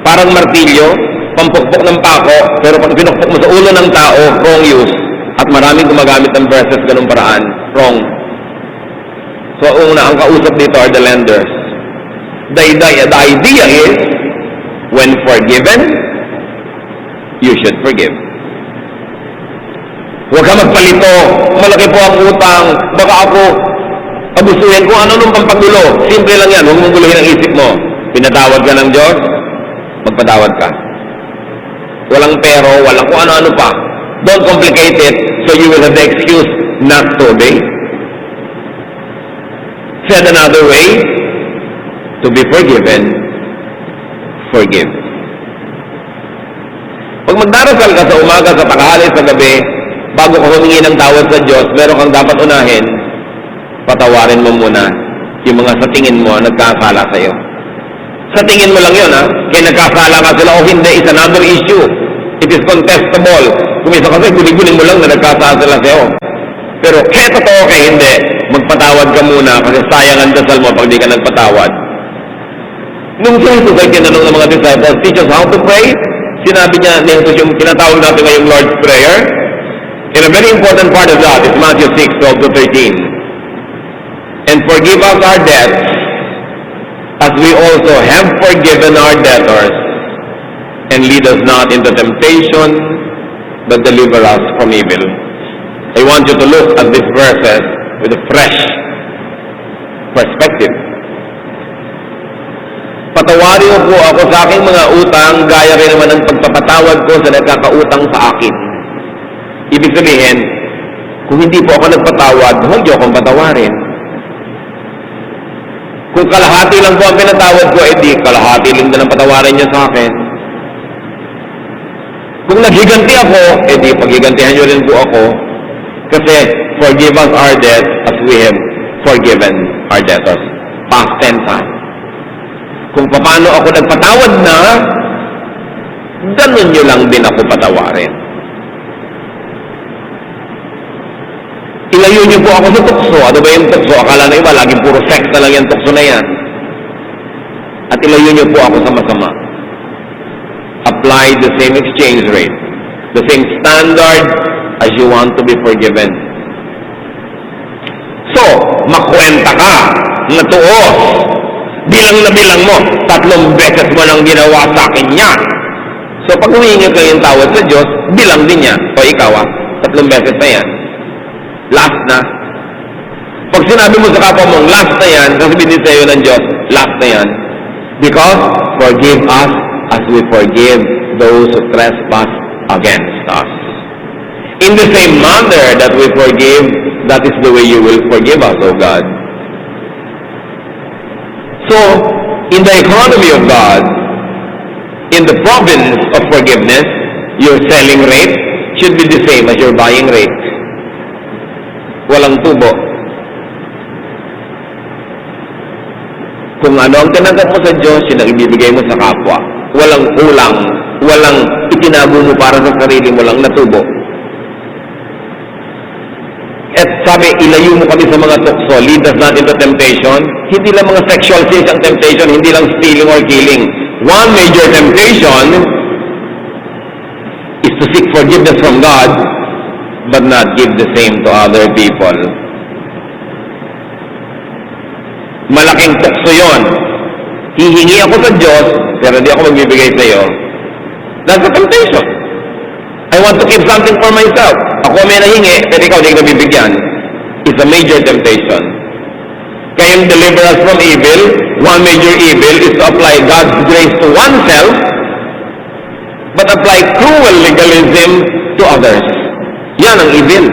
Parang martilyo, pampukpok ng pako, pero pag pinukpok mo sa ulo ng tao, wrong use. At maraming gumagamit ng verses ganung paraan. Wrong. So, una, ang kausap dito are the lenders. The idea is, when forgiven, you should forgive. Huwag ka magpalito. Malaki po ang utang. Baka ako abusuhin kung ano nung pampagulo. Simple lang yan. Huwag mong guluhin ang isip mo. Pinatawad ka ng Diyos, magpatawad ka. Walang pero, walang kung ano-ano pa. Don't complicate it so you will have the excuse not to obey. Said another way, to be forgiven, forgive. Pag magdarasal ka sa umaga, sa tanghali, sa gabi, bago ka humingi ng tawad sa Diyos, meron kang dapat unahin, patawarin mo muna yung mga sa tingin mo nagkasala sa iyo. Sa tingin mo lang yun, ha? Kaya nagkasala ka sila o hindi, is another issue. It is contestable. Kung isa kasi, guling-guling mo lang na nagkasala sila sa iyo. Pero kaya totoo kaya hindi, magpatawad ka muna kasi sayang ang dasal mo pag di ka nagpatawad. Nung si Jesus ay tinanong ng mga disciples, teach us how to pray. Sinabi niya ni Jesus yung tinatawag natin ngayong Lord's Prayer. And a very important part of that is Matthew 6:12-13. And forgive us our debts, as we also have forgiven our debtors. And lead us not into temptation, but deliver us from evil. I want you to look at these verses with a fresh perspective. Patawarin mo po ako sa aking mga utang, gaya rin naman ang pagpapatawad ko sa nagkakautang sa akin. Ibig sabihin, kung hindi po ako nagpatawad, huwag niyo akong patawarin. Kung kalahati lang po ang pinatawad ko, edi kalahati lang din ang patawarin niyo sa akin. Kung naghiganti ako, edi paghigantihan niyo rin po ako. Kasi, forgive us our debts as we have forgiven our debtors. Past tense, ha? Kung paano ako nagpatawad na, ganun nyo lang din ako patawarin. Ilayo niyo po ako sa tukso. Ano ba yung tukso? Akala na iba, laging puro sex na lang yung tukso na yan. At ilayo niyo po ako sa masama. Apply the same exchange rate, the same standard as you want to be forgiven. So, makwenta ka, natuos. Bilang na bilang mo, 3 beses mo nang ginawa sa akin niya. So, pag humingi ka yung tawad sa Diyos, bilang din niya. O ikaw 3 beses na yan. Last na. Pag sinabi mo sa kapwa mong last na yan, sasabihin din sa iyo ng Diyos, last na yan. Because, forgive us as we forgive those who trespass against us. In the same manner that we forgive, that is the way you will forgive us, O God. So, in the economy of God, in the province of forgiveness, your selling rate should be the same as your buying rate. Walang tubo. Kung ano ang tinanggap mo sa Diyos, yun ang ibibigay mo sa kapwa. Walang kulang, walang itinago mo para sa sarili mo lang na tubo. At sabi, ilayo mo kami sa mga tukso, lead us not into temptation. Hindi lang mga sexual sins ang temptation, hindi lang stealing or killing. One major temptation is to seek forgiveness from God, but not give the same to other people. Malaking tukso yon. Hihingi ako sa Diyos, pero di ako magbibigay sa iyo. That's a temptation. I want to keep something for myself. Ako may nahingi, pero ikaw di ka nabibigyan. It's a major temptation. Kaya yung deliver us from evil, one major evil is to apply God's grace to oneself, but apply cruel legalism to others. Yan ang evil.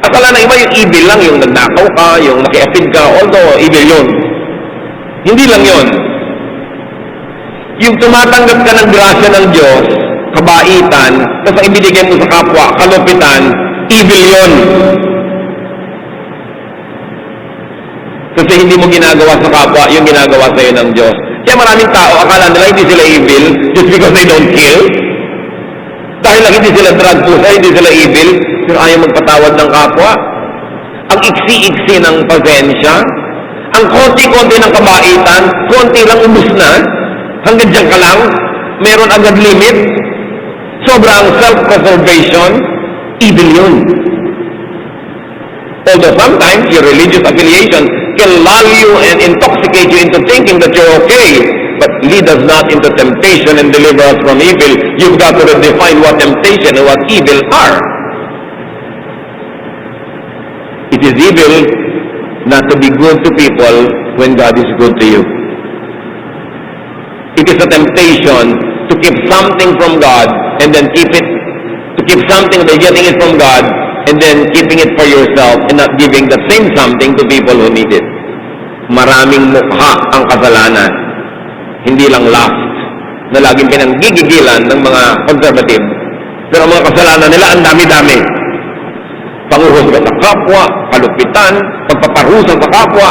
Akala na iba yung evil lang, yung nagnakaw ka, yung nakiapid ka, although evil yun. Hindi lang yun. Yung tumatanggap ka ng grasya ng Diyos, kabaitan, tapos ang ibinigay mo sa kapwa, kalupitan, evil yun. Kasi hindi mo ginagawa sa kapwa, yung ginagawa sa iyo ng Diyos. Kaya maraming tao, akala nila hindi sila evil just because they don't kill. Dahil lang hindi sila drug pusa, hindi sila evil, pero ayaw magpatawad ng kapwa. Ang iksi-iksi ng pasensya, ang konti-konti ng kabaitan, konti lang ubus na, hanggang dyan ka lang, meron agad limit, sobrang self-preservation, evil yun. Although sometimes your religious affiliation can lull you and intoxicate you into thinking that you're okay, but lead us not into temptation and deliver us from evil. You've got to redefine what temptation and what evil are. It is evil not to be good to people when God is good to you. It is a temptation to keep something from God and then keep something by getting it from God and then keeping it for yourself and not giving the same something to people who need it. Maraming mukha ang kasalanan. Hindi lang lust na laging pinanggigigilan ng mga conservative. Pero ang mga kasalanan nila, ang dami-dami. Panguhusga sa kapwa, kalupitan, pagpaparusa sa kapwa,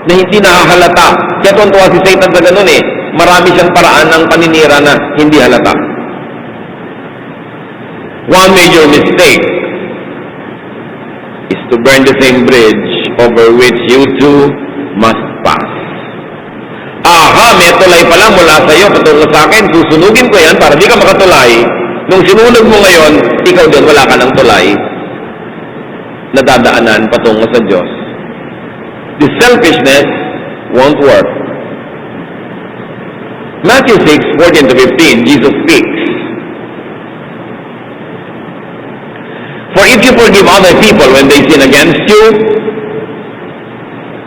na hindi nahahalata. Kaya tuwa si Satan sa ganun Marami siyang paraan ng paninira na hindi halata. One major mistake is to burn the same bridge over which you two must pass. Aha, may tulay pala mula sa iyo patungo sa akin. Susunugin ko yan para di ka makatulay. Nung sinunog mo ngayon, ikaw doon wala ka ng tulay na dadaanan patungo sa Diyos. This selfishness won't work. Matthew 6:14-15, Jesus speaks. For if you forgive other people when they sin against you,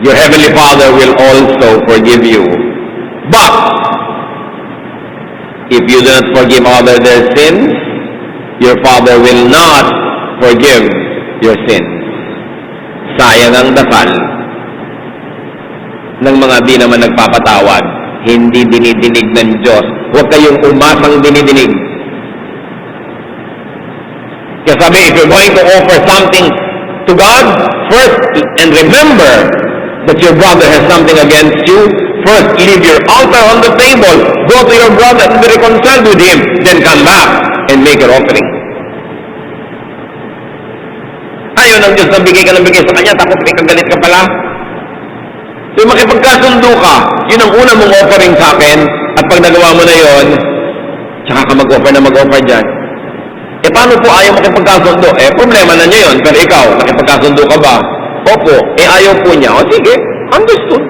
your heavenly Father will also forgive you. But if you do not forgive others their sins, your Father will not forgive your sins. Sayang ang dasal ng mga di naman nagpapatawad. Hindi dinidinig ng Diyos. Huwag kayong umasang dinidinig. Kaya sabi, if you're going to offer something to God, first, and remember that your brother has something against you, First, leave your altar on the table, go to your brother and be reconciled with him, then come back and make your offering. Ayaw ng Diyos na bigay ka ng bigay sa Kanya, tapos may kagalit ka pala. So makipagkasundo ka, yun ang una mong offering sa akin, at pag nagawa mo na yun, tsaka ka mag-offer dyan. Paano po ayaw makipagkasundo? Problema na niya yun, pero ikaw, nakipagkasundo ka ba? Opo, ayaw po niya. O sige, understood.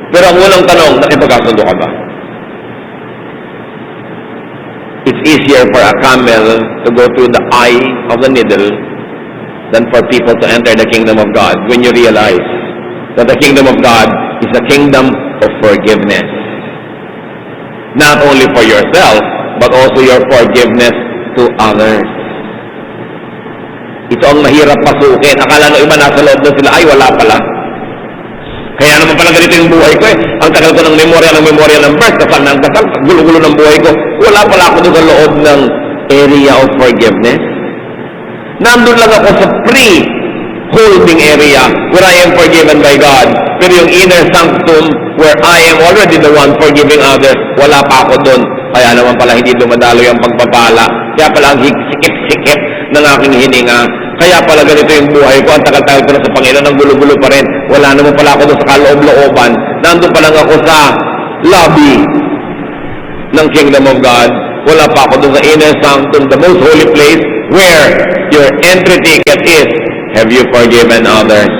Pero ang unang tanong, nakipagkasundo ka ba? It's easier for a camel to go through the eye of the needle than for people to enter the kingdom of God when you realize that the kingdom of God is a kingdom of forgiveness. Not only for yourself, but also your forgiveness to others. Ito ang mahirap pasukin. Akala ng iba nasa loob na sila, ay wala pala. Kaya naman pala ganito yung buhay ko eh. Ang tagal ko ng memorya ng birth, kasal ng kasal, gulo-gulo ng buhay ko. Wala pala ako doon sa loob ng area of forgiveness. Nandun lang ako sa pre-holding area where I am forgiven by God. Pero yung inner sanctum where I am already the one forgiving others, wala pa ako doon. Kaya naman pala hindi dumadalo yung pagpapala. Kaya pala ang sikip-sikip ng aking hininga. Kaya pala ganito yung buhay ko. Ang tagal-tagal ko na sa Panginoon, ang gulo-gulo pa rin. Wala naman pala ako doon sa kaloob-looban. Nandun pa lang ako sa lobby ng Kingdom of God. Wala pa ako doon sa inner sanctum, the most holy place, where your entry ticket is, have you forgiven others?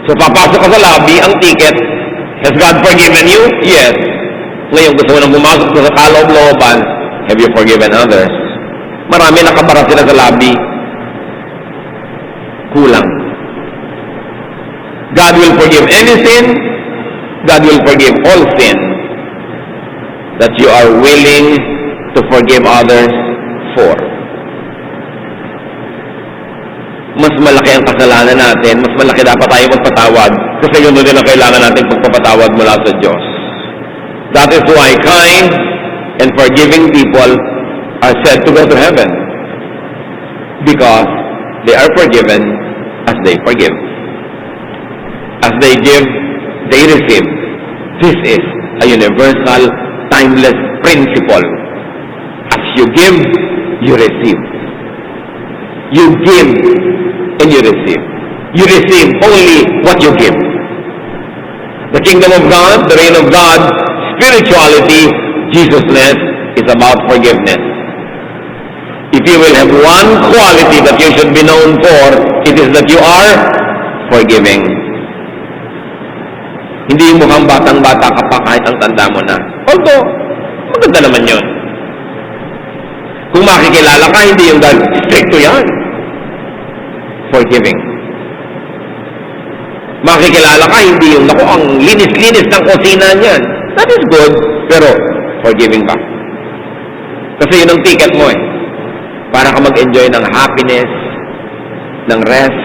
So papasok ka sa lobby, ang ticket, has God forgiven you? Yes. Ngayon gusto mo nang pumasok sa kaloob-looban, have you forgiven others? Marami nakabara sila sa lobby. Kulang. God will forgive any sin. God will forgive all sin that you are willing to forgive others for. Mas malaki ang kasalanan natin, mas malaki dapat tayo magpatawad kasi yun din ang kailangan natin pagpapatawad mula sa Diyos. That is why kind and forgiving people are said to go to heaven, because they are forgiven as they forgive. As they give, they receive. This is a universal, timeless principle. As you give, you receive. You give and you receive. You receive only what you give. The kingdom of God, the reign of God, spirituality, Jesusness is about forgiveness. If you will have one quality that you should be known for, it is that you are forgiving. Hindi yung mukhang batang-bata ka pa kahit ang tanda mo na. Although, maganda naman yun. Kung makikilala ka, hindi yung stricto yan. Forgiving. Makikilala ka, hindi yung, naku, ang linis-linis ng kusina niyan. That is good, pero forgiving ka. Kasi yun ang ticket mo eh. Para ka mag-enjoy ng happiness, ng rest,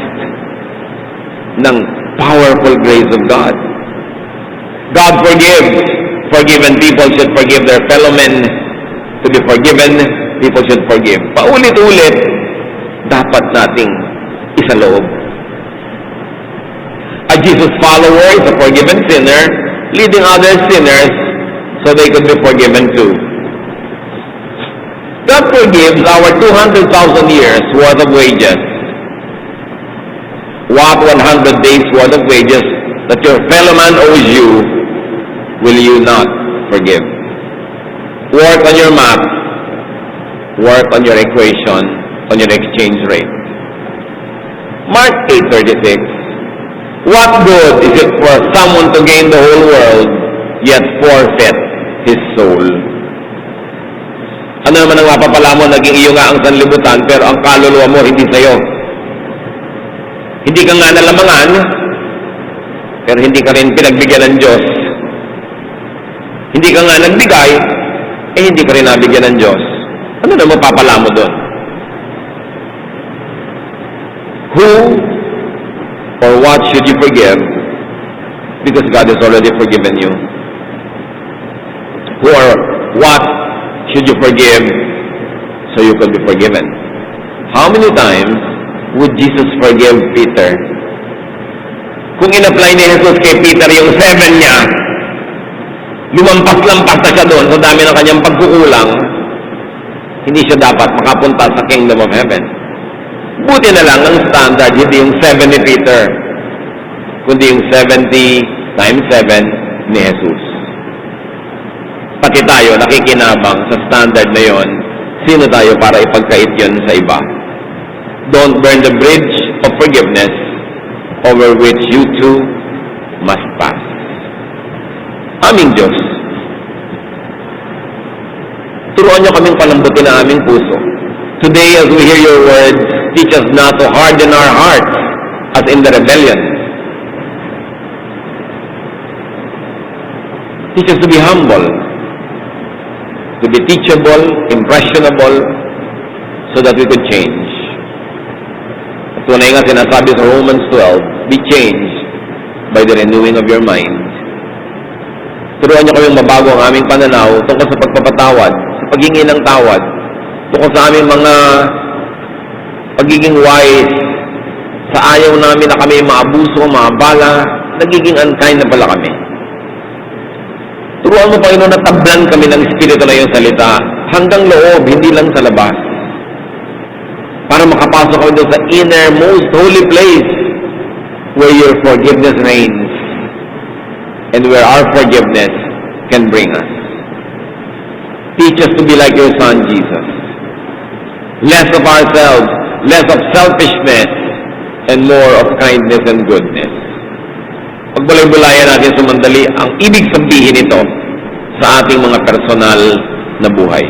ng powerful grace of God. God forgives. Forgiven people should forgive their fellow men. To be forgiven, people should forgive. Paulit-ulit, dapat nating isaloob. A Jesus follower is a forgiven sinner, leading other sinners so they could be forgiven too. God forgives our 200,000 years worth of wages. What 100 days worth of wages that your fellow man owes you, will you not forgive? Work on your math. Work on your equation, on your exchange rate. Mark 8:36. What good is it for someone to gain the whole world, yet forfeit his soul? Ano naman ang mapapala mo, naging iyo nga ang sanlibutan, pero ang kaluluwa mo hindi sa'yo. Hindi ka nga nalamangan, pero hindi ka rin pinagbigyan ng Diyos. Hindi ka nga nagbigay, hindi ka rin nabigyan ng Diyos. Ano na mapapala mo doon? Who or what should you forgive? Because God has already forgiven you. Who or what should you forgive so you could be forgiven? How many times would Jesus forgive Peter? kung in-apply ni Jesus kay Peter yung 7 niya, lumampas-lampas na siya doon sa dami ng kanyang pagkukulang, hindi siya dapat makapunta sa kingdom of heaven. Buti na lang ang standard, hindi yung 7 ni Peter, kundi yung 70 times 7 ni Jesus. Pati tayo nakikinabang sa standard na yon. Sino tayo para ipagkait yon sa iba? Don't burn the bridge of forgiveness over which you too must pass. Aming Diyos, turuan niyo kaming palambutin ang aming puso. Today, as we hear your words, teach us not to harden our hearts as in the rebellion. Teach us to be humble, to be teachable, impressionable, so that we could change. At tunay nga sinasabi sa Romans 12, be changed by the renewing of your mind. Turuan niyo kaming mabago ang aming pananaw tungkol sa pagpapatawad, sa paghingi ng tawad, tungkol sa aming mga pagiging wise, sa ayaw namin na kami maabuso, maabala, nagiging unkind na pala kami. Turuan mo, Panginoon, na tablan kami ng Espiritu na iyong salita hanggang loob, hindi lang sa labas. Para makapasok kami doon sa innermost holy place where your forgiveness reigns and where our forgiveness can bring us. Teach us to be like your Son, Jesus. Less of ourselves, less of selfishness, and more of kindness and goodness. Pagbulay-bulayan natin sumandali ang ibig sabihin nito sa ating mga personal na buhay.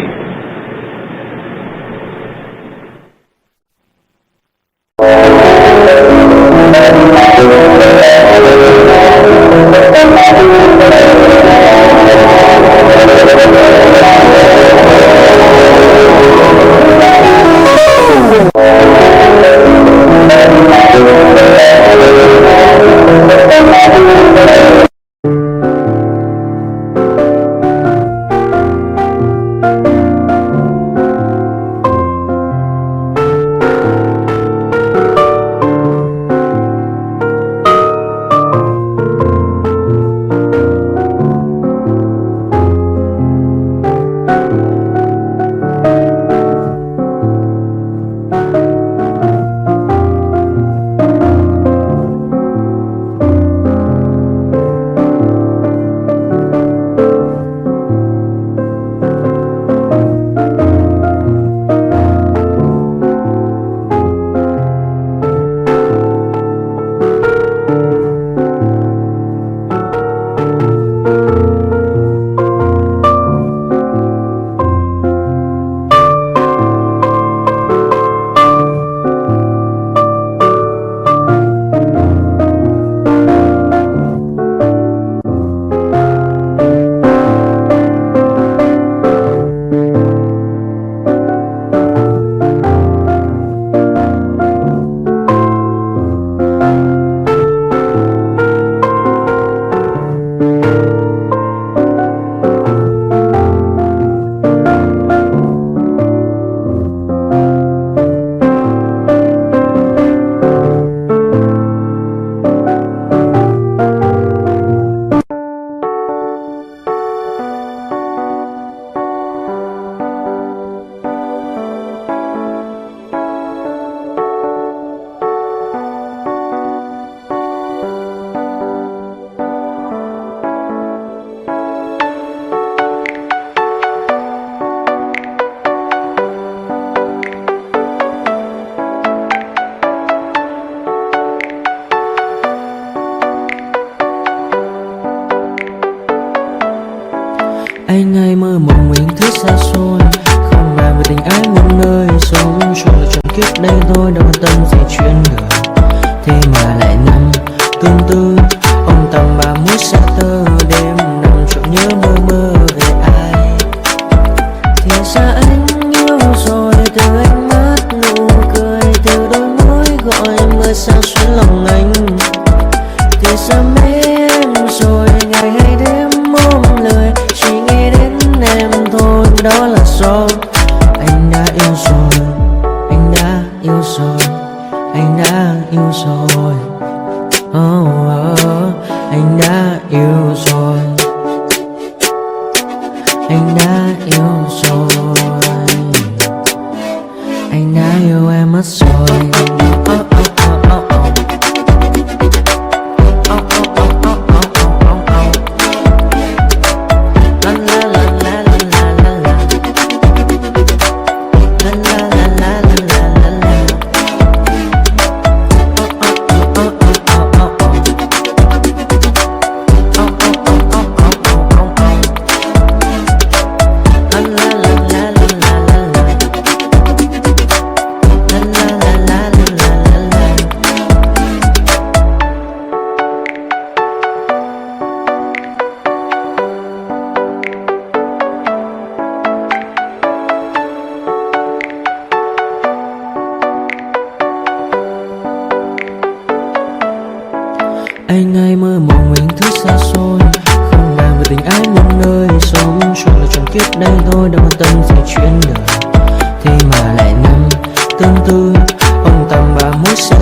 Anh ai mơ mộng mình thức xa xôi, không bàn về tình ái muôn nơi, sống cho là trọn kiếp đây thôi, đâu quan tâm gì chuyện đời. Thế mà lại nằm tương tư, ông tầm 31 xa tơ, đêm nằm trộm nhớ mơ mơ về ai. Thì ra anh yêu rồi, từ ánh mắt nụ cười, từ đôi môi gọi mưa xa xuyên lòng anh. Thì ra mê em rồi, ngày hay đêm ôm lời, chỉ nghe đến em thôi, đó là do anh đã yêu rồi, anh đã yêu rồi, anh đã yêu rồi. Oh, oh. yêu em mất rồi. Anh ai mơ mộng mình thứ xa xôi, không bàn về tình ái muôn nơi. Sống cho là trọn kiếp đây thôi, đâu quan tâm gì chuyện đời. Thế mà lại nằm tương tư ông tầm 31 sẽ